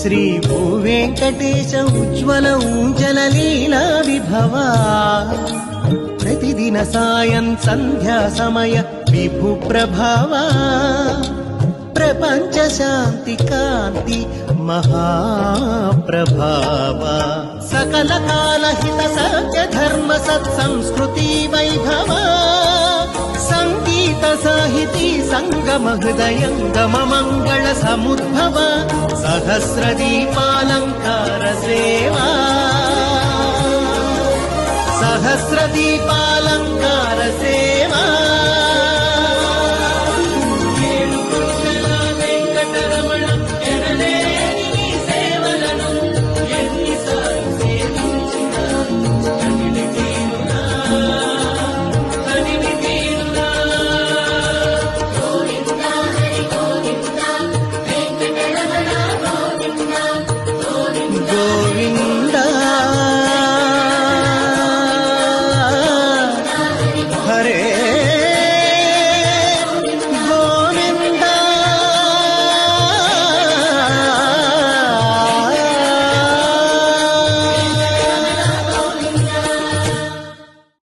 శ్రీ భూవేంకటేశ ఉజ్వల ఊంజల లీలా విభవా ప్రతిదిన సాయం సంధ్యా సమయ విభు ప్రభావా ప్రపంచ శాంతి కాంతి మహాప్రభావా సకల కాల హిత సత్య ధర్మ సత్ సంస్కృతి వైభవా సంగీత సాహితీ సంగమ హృదయంగమ మంగళ సముద్భవ సహస్ర దీపాలంకార సేవా సహస్ర దీపాలంకార